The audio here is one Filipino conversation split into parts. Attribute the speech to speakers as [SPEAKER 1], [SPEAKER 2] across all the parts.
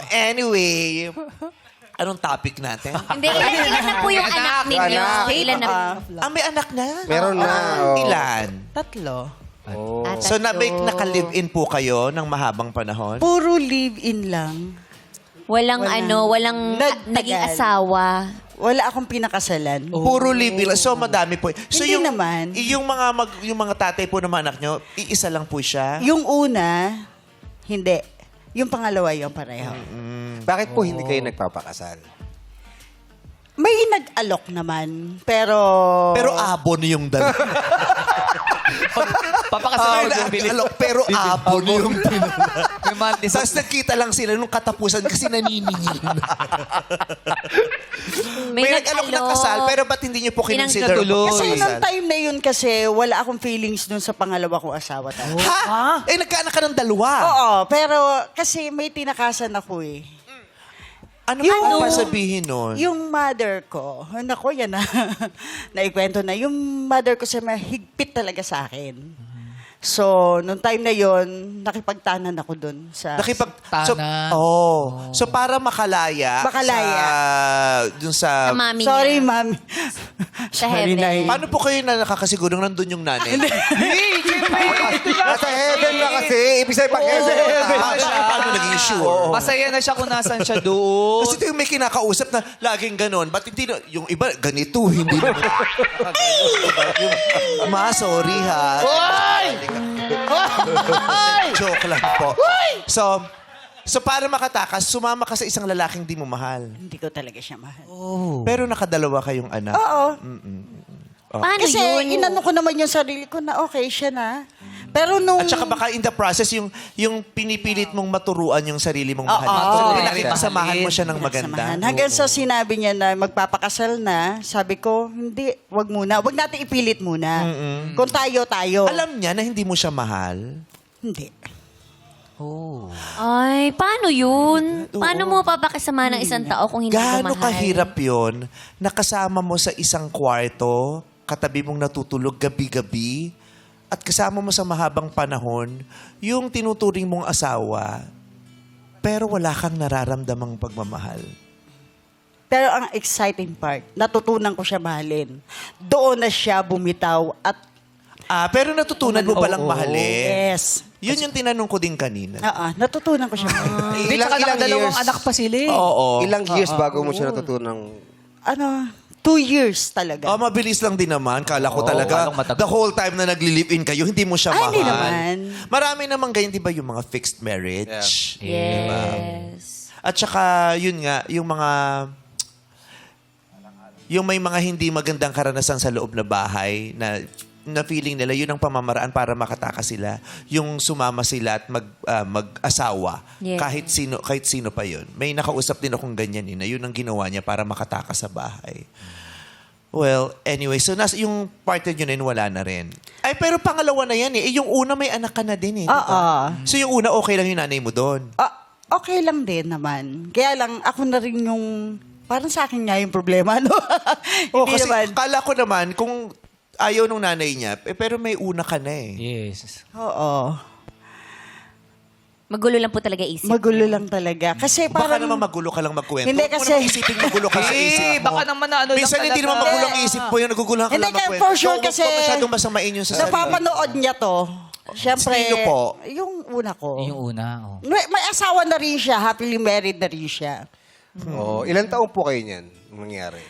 [SPEAKER 1] Anyway, anong topic natin?
[SPEAKER 2] Hindi, ilan na po yung anak ninyo?
[SPEAKER 3] Anak.
[SPEAKER 2] Ilan na?
[SPEAKER 1] May anak na?
[SPEAKER 3] Meron na. oh.
[SPEAKER 1] Ilan?
[SPEAKER 4] 3.
[SPEAKER 3] Oh.
[SPEAKER 1] So, naka-live-in po kayo ng mahabang panahon?
[SPEAKER 4] Puro live-in lang.
[SPEAKER 2] Walang
[SPEAKER 4] Nagtagal.
[SPEAKER 2] naging asawa.
[SPEAKER 4] Wala akong pinakasalan.
[SPEAKER 1] Puro live-in. So, madami po. So,
[SPEAKER 4] Hindi naman.
[SPEAKER 1] Yung mga tatay po ng mga anak nyo, iisa lang po siya?
[SPEAKER 4] Yung una, hindi. Yung pangalawa yung pareho.
[SPEAKER 3] Bakit po hindi kayo nagpapakasal?
[SPEAKER 4] May nag-alok naman, pero...
[SPEAKER 1] Pero abon yung dalawa.
[SPEAKER 5] Papakasama mo yung bilis.
[SPEAKER 1] Pero abon yung pinala.
[SPEAKER 5] May monthly
[SPEAKER 1] Tapos nagkita lang sila nung katapusan kasi naniningil na. May nag-alok na kasal, pero ba't hindi niyo po kinonsider
[SPEAKER 5] Pinangtuloy.
[SPEAKER 4] Kasi
[SPEAKER 1] kasal?
[SPEAKER 4] nung time na yun kasi, wala akong feelings dun sa pangalawa kong asawa.
[SPEAKER 1] Ha? Nagkaanak ka ng dalawa.
[SPEAKER 4] Oo, pero kasi may tinakasan ako eh.
[SPEAKER 1] Ano po ba sabihin nun?
[SPEAKER 4] Yung mother ko, nako yan na, naikwento na, yung mother ko siya mahigpit talaga sa akin. So, nung time na yon nakipagtanan ako dun sa...
[SPEAKER 5] Tanan.
[SPEAKER 1] So, para makalaya.
[SPEAKER 4] Makalaya.
[SPEAKER 1] Dun sa...
[SPEAKER 2] Sa mami
[SPEAKER 4] Sorry,
[SPEAKER 2] niya.
[SPEAKER 4] mami.
[SPEAKER 2] Sa heaven.
[SPEAKER 1] Paano po kayo na nakakasigurong nandun yung nanay?
[SPEAKER 3] Nasa heaven na kasi. Ibig sabihin, pag heaven.
[SPEAKER 1] Paano naging sure?
[SPEAKER 5] Masaya na siya kung nasan siya doon.
[SPEAKER 1] Kasi ito yung may kinakausap na laging ganon. Ba't hindi na, yung iba, ganito, hindi naman. Ma, sorry ha. Joke lang po. So para makatakas, sumama ka sa isang lalaking di mo mahal.
[SPEAKER 4] Hindi ko talaga siya mahal.
[SPEAKER 1] Pero nakadalawa kayong anak.
[SPEAKER 4] Oo.
[SPEAKER 2] Paano
[SPEAKER 4] Kasi
[SPEAKER 2] yun?
[SPEAKER 4] inano ko naman yung sarili ko na okay siya na. Pero nung...
[SPEAKER 1] At saka baka in the process, yung pinipilit mong maturuan yung sarili mong mahal.
[SPEAKER 4] Oo.
[SPEAKER 1] So, pinakipasamahan mo siya ng maganda.
[SPEAKER 4] Samahan. Hanggang sa sinabi niya na magpapakasal na, sabi ko, hindi, wag muna. Wag natin ipilit muna. Kung tayo.
[SPEAKER 1] Alam niya na hindi mo siya mahal.
[SPEAKER 4] Hindi.
[SPEAKER 2] Ay, paano yun? Paano mo papakasama ng isang tao kung hindi mo
[SPEAKER 1] Gaano
[SPEAKER 2] mahal?
[SPEAKER 1] kahirap yon nakasama mo sa isang kwarto, katabi mong natutulog gabi-gabi, at kasama mo sa mahabang panahon, yung tinuturing mong asawa, pero wala kang nararamdamang pagmamahal.
[SPEAKER 4] Pero ang exciting part, natutunan ko siya mahalin. Doon na siya bumitaw at
[SPEAKER 1] Pero natutunan mo palang mahalin.
[SPEAKER 4] yes.
[SPEAKER 1] Yun yung tinanong ko din kanina.
[SPEAKER 4] Natutunan ko siya mahalin.
[SPEAKER 5] Hindi, tsaka dalawang anak pa sila eh.
[SPEAKER 1] Oo.
[SPEAKER 3] Ilang years bago mo siya natutunang...
[SPEAKER 4] 2 years talaga.
[SPEAKER 1] Mabilis lang din naman. Kala ko talaga,
[SPEAKER 5] parang matagal.
[SPEAKER 1] the whole time na nagli-live-in kayo, hindi mo siya mahal.
[SPEAKER 4] hindi naman.
[SPEAKER 1] Marami naman ganyan, di ba, yung mga fixed marriage?
[SPEAKER 2] Yes.
[SPEAKER 1] At saka, yun nga, yung may mga hindi magandang karanasan sa loob na bahay na feeling nila, yun ang pamamaraan para makatakas sila. Yung sumama sila at mag-asawa.
[SPEAKER 2] Yes.
[SPEAKER 1] Kahit sino pa yun. May nakausap din akong ganyan na yun ang ginawa niya para makatakas sa bahay. Well, anyway, so yung partner nyo na yun, wala na rin. Ay, pero pangalawa na yan eh. Yung una may anak ka na din eh. di ba?
[SPEAKER 4] Oo.
[SPEAKER 1] So yung una, okay lang yung nanay mo doon.
[SPEAKER 4] Okay lang din naman. Kaya lang, ako na rin yung... Parang sa akin nga yung problema, no? Hindi
[SPEAKER 1] Kasi
[SPEAKER 4] naman.
[SPEAKER 1] kala ko naman, kung ayaw nung nanay niya, pero may una ka na eh.
[SPEAKER 5] Yes.
[SPEAKER 4] Oo.
[SPEAKER 2] Magulo lang po talaga isip.
[SPEAKER 4] Magulo lang talaga. Kasi
[SPEAKER 1] Baka
[SPEAKER 4] parang...
[SPEAKER 1] naman magulo ka lang magkwento.
[SPEAKER 4] Hindi,
[SPEAKER 1] Huwag mo
[SPEAKER 4] kasi-
[SPEAKER 1] naman isipin magulo ka sa isip mo.
[SPEAKER 5] Baka naman na ano lang
[SPEAKER 1] Minsan hindi
[SPEAKER 5] talaga.
[SPEAKER 1] naman magulo ang isip mo yun, naguguluhan ka
[SPEAKER 4] Hindi,
[SPEAKER 1] lang
[SPEAKER 4] kaya
[SPEAKER 1] magkwento.
[SPEAKER 4] for sure
[SPEAKER 1] So, huwag
[SPEAKER 4] kasi...
[SPEAKER 1] mo masyadong masamain yun sa sarili.
[SPEAKER 4] Napapanood niya to. Siyempre,
[SPEAKER 1] Sino po?
[SPEAKER 4] yung una ko.
[SPEAKER 5] Yung una, oh.
[SPEAKER 4] May asawa na rin siya. Happily married na rin siya.
[SPEAKER 3] Ilang taon po kayo niyan nung nangyari?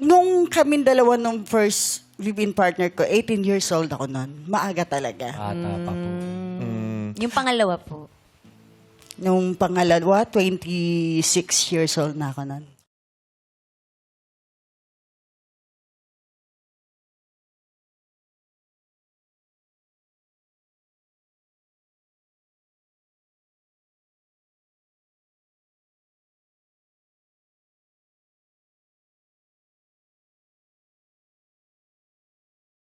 [SPEAKER 4] Nung kaming dalawa nung first live-in partner ko, 18 years old ako noon. Maaga talaga.
[SPEAKER 5] Bata pa po.
[SPEAKER 2] Yung pangalawa po.
[SPEAKER 4] Nung pangalawa, 26 years old na ako noon.